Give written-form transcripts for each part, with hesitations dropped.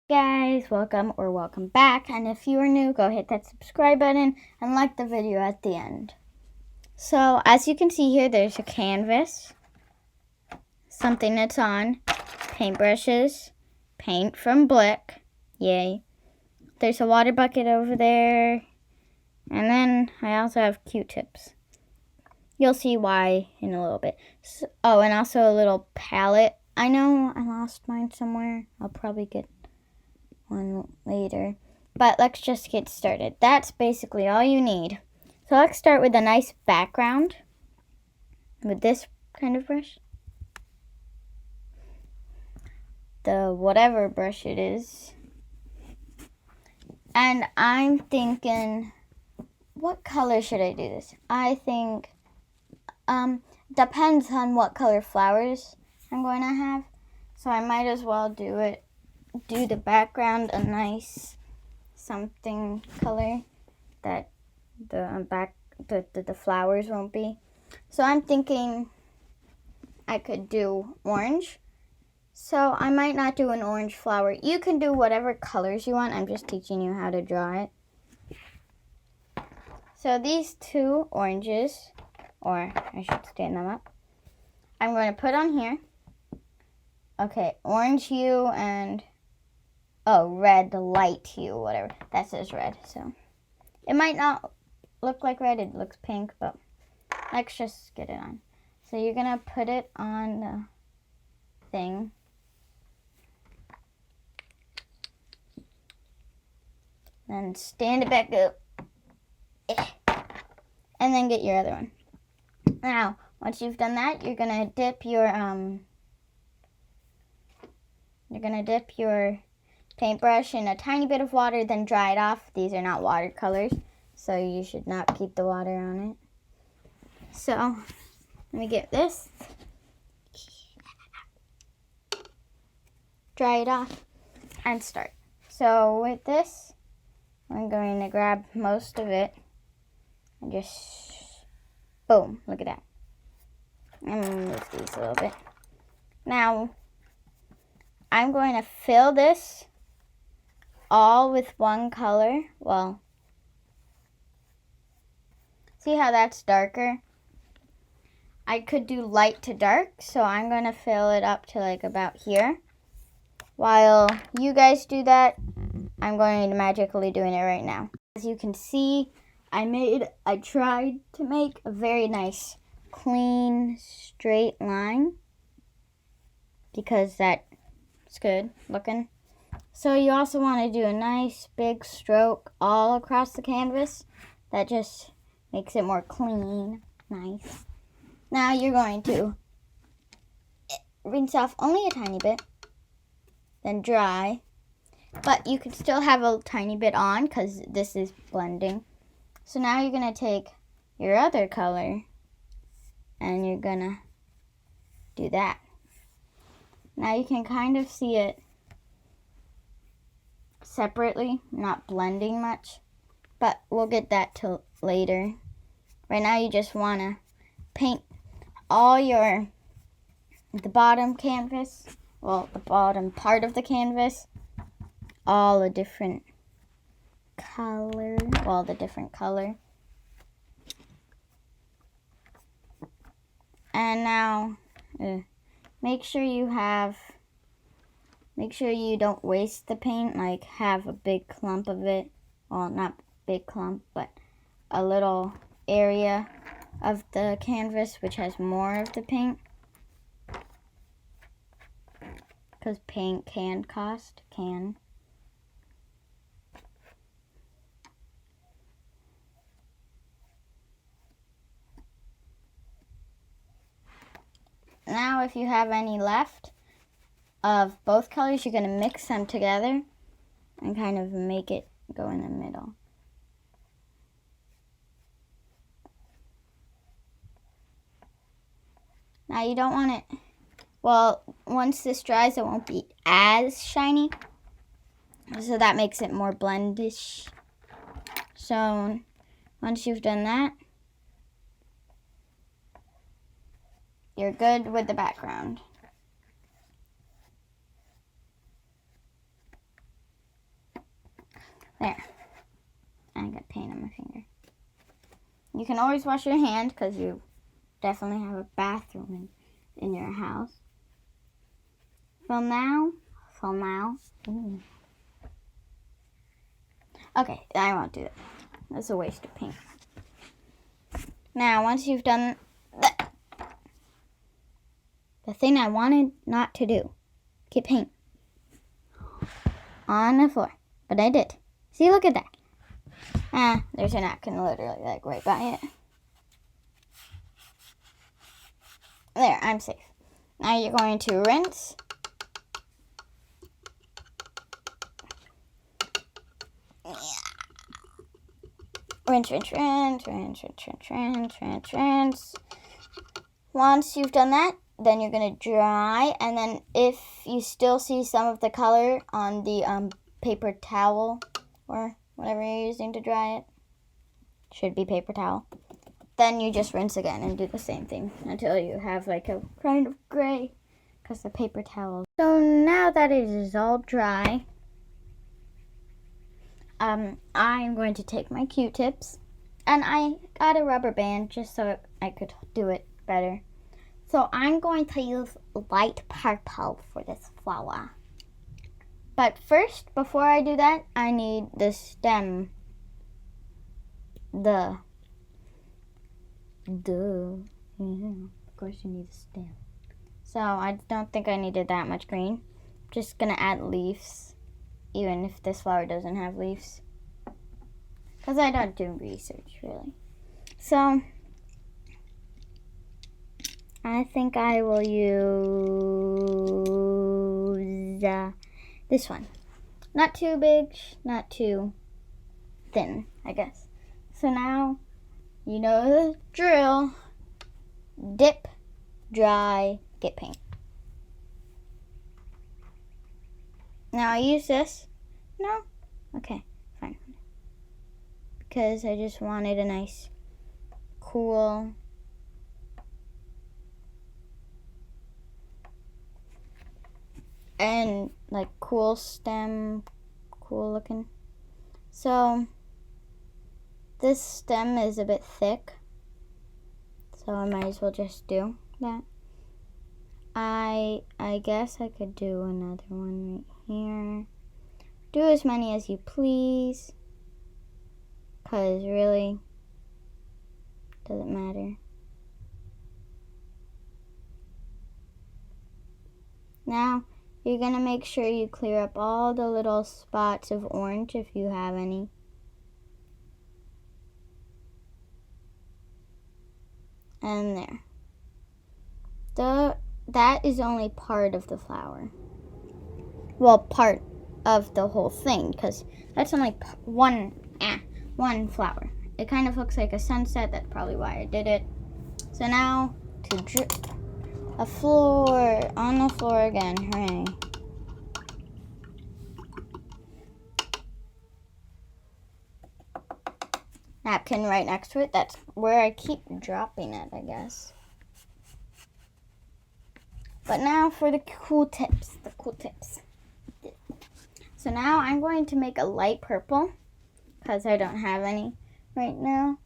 Guys, welcome back, and if you are new, go hit that subscribe button and like the video at the end. So as you can see here, there's a canvas, something that's on, paintbrushes, paint from Blick, yay. There's a water bucket over there, and then I also have Q-tips. You'll see why in a little bit. Oh, and also a little palette. I know I lost mine somewhere. I'll probably get one later, but let's just get started. That's basically all you need. So let's start with a nice background with this kind of brush, the whatever brush it is. And I'm thinking, what color should I do this? I think depends on what color flowers I'm going to have, so I might as well do the background a nice something color that the flowers won't be. So I'm thinking I could do orange. So I might not do an orange flower. You can do whatever colors you want. I'm just teaching you how to draw it. So these two oranges, or I should stand them up, I'm going to put on here. Okay, orange hue and red, light hue, whatever. That says red, so it might not look like red, it looks pink, but let's just get it on. So you're gonna put it on the thing. Then stand it back up. And then get your other one. Now, once you've done that, you're gonna dip your paintbrush in a tiny bit of water, then dry it off. These are not watercolors, so you should not keep the water on it. So, let me get this. Dry it off and start. So with this, I'm going to grab most of it and just, boom, look at that. I'm going to move these a little bit. Now, I'm going to fill this all with one color. Well, see how that's darker? I could do light to dark, so I'm going to fill it up to like about here. While you guys do that, I'm going to magically doing it right now. As you can see, I tried to make a very nice, clean, straight line because that's good looking. So you also want to do a nice big stroke all across the canvas. That just makes it more clean, nice. Now you're going to rinse off only a tiny bit, then dry. But you can still have a tiny bit on because this is blending. So now you're going to take your other color and you're going to do that. Now you can kind of see it separately, not blending much, but we'll get that till later. Right now you just want to paint all the bottom canvas, well, the bottom part of the canvas, all a different color, the different color. And now make sure you don't waste the paint, like have a big clump of it. Well, not big clump, but a little area of the canvas which has more of the paint. Because paint can. Now if you have any left of both colors, you're going to mix them together and kind of make it go in the middle. Now you don't want it, well, once this dries it won't be as shiny, so that makes it more blendish. So once you've done that, you're good with the background. finger. You can always wash your hand because you definitely have a bathroom in your house. For now. Ooh. Okay, I won't do it. That's a waste of paint. Now, once you've done that, the thing I wanted not to do, get paint on the floor, but I did. See, look at that. There's a napkin literally like right by it. There, I'm safe. Now you're going to rinse. Rinse, rinse, rinse, rinse, rinse, rinse, rinse, rinse, rinse. Once you've done that, then you're going to dry. And then if you still see some of the color on the paper towel or whatever you're using to dry it, should be paper towel, then you just rinse again and do the same thing until you have like a kind of gray because the paper towel. So now that it is all dry, I'm going to take my Q-tips, and I got a rubber band just so I could do it better. So I'm going to use light purple for this flower. But first, before I do that, I need the stem. Yeah, of course you need a stem. So I don't think I needed that much green. Just gonna add leaves, even if this flower doesn't have leaves, because I don't do research really. So I think I will use this one. Not too big, not too thin, I guess. So now, you know the drill. Dip, dry, get paint. Now I use this. No? Okay, fine. Because I just wanted a nice, cool, and like cool stem, cool looking. So this stem is a bit thick, so I might as well just do that. I guess I could do another one right here. Do as many as you please, because really doesn't matter. Now you're gonna make sure you clear up all the little spots of orange if you have any. And there. That is only part of the flower. Well, part of the whole thing, because that's only one flower. It kind of looks like a sunset. That's probably why I did it. So now to drip a floor on the floor again. Hooray. Napkin right next to it. That's where I keep dropping it, I guess. But now for the cool tips. So now I'm going to make a light purple because I don't have any right now.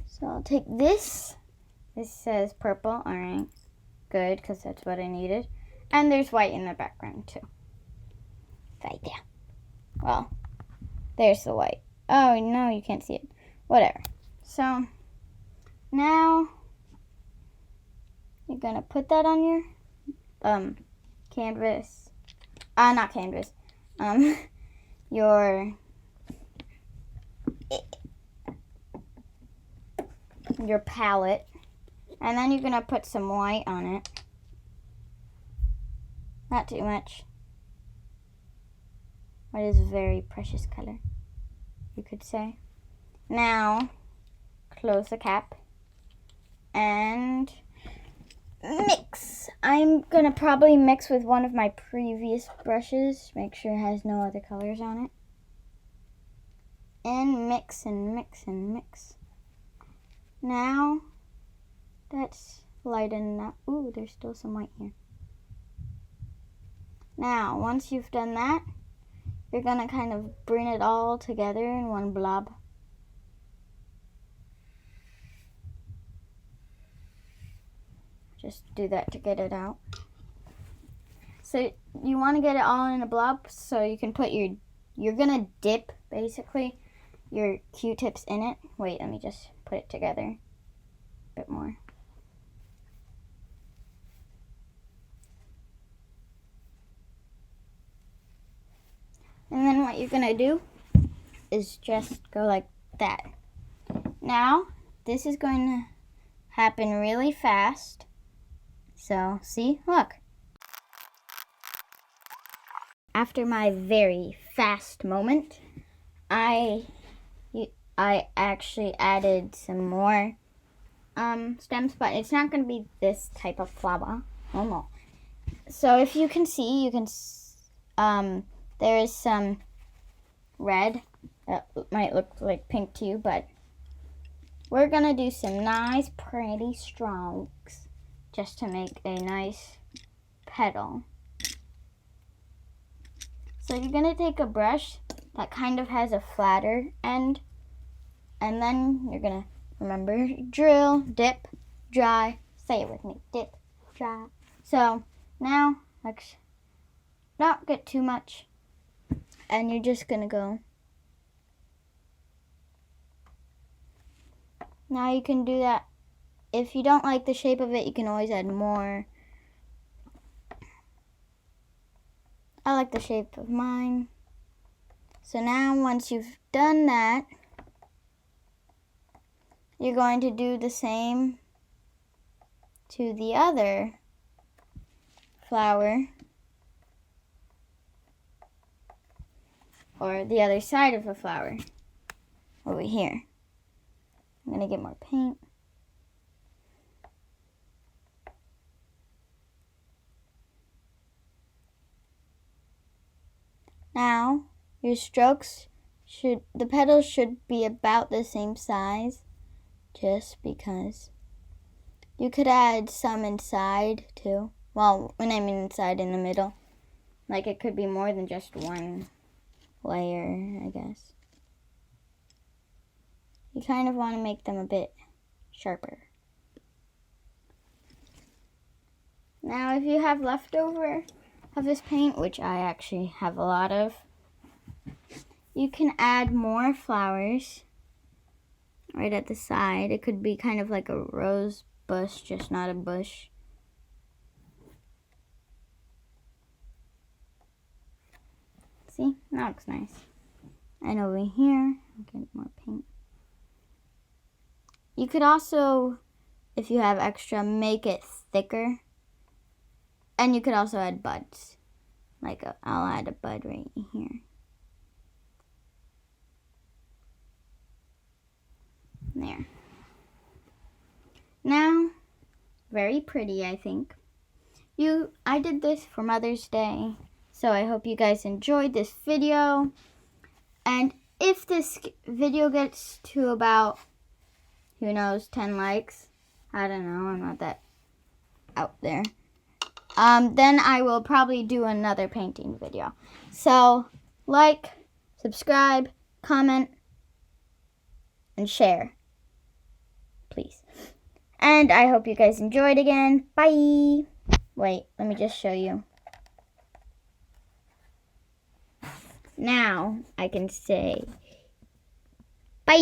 So I'll take this. This says purple. All right. Good, because that's what I needed. And there's white in the background too. Right there. Well, there's the white. Oh, no, you can't see it. Whatever. So now you're going to put that on your canvas. Not canvas. Your palette. And then you're going to put some white on it. Not too much. White is a very precious color, you could say. Now, close the cap and mix. I'm going to probably mix with one of my previous brushes. Make sure it has no other colors on it. And mix and mix and mix. Now, that's light enough. Ooh, there's still some white here. Now, once you've done that, you're going to kind of bring it all together in one blob. just do that to get it out. So you want to get it all in a blob so you can put you're going to dip basically your Q-tips in it. Wait, let me just put it together a bit more. And then what you're going to do is just go like that. Now, this is going to happen really fast. So, see? Look. After my very fast moment, I actually added some more stems, but it's not going to be this type of flower. Oh no. So if you can see, there is some red that might look like pink to you, but we're going to do some nice pretty strokes just to make a nice petal. So you're going to take a brush that kind of has a flatter end, and then you're going to remember, drill, dip, dry. Say it with me, dip, dry. So now, not get too much, and you're just going to go. Now you can do that. If you don't like the shape of it, you can always add more. I like the shape of mine. So now once you've done that, you're going to do the same to the other flower, or the other side of the flower, over here. I'm going to get more paint. Now, your strokes the petals should be about the same size, just because. You could add some inside too. Well, when I mean inside, in the middle. Like it could be more than just one layer, I guess. You kind of want to make them a bit sharper. Now, if you have leftover of this paint, which I actually have a lot of, you can add more flowers right at the side. It could be kind of like a rose bush, just not a bush. See, that looks nice. And over here, I'll get more paint. You could also, if you have extra, make it thicker. And you could also add buds. I'll add a bud right here. There. Now, very pretty, I think. I did this for Mother's Day, so I hope you guys enjoyed this video. And if this video gets to about, who knows, 10 likes, I don't know, I'm not that out there, then I will probably do another painting video. So, like, subscribe, comment, and share, please. And I hope you guys enjoyed again. Bye. Wait, let me just show you. Now I can say bye.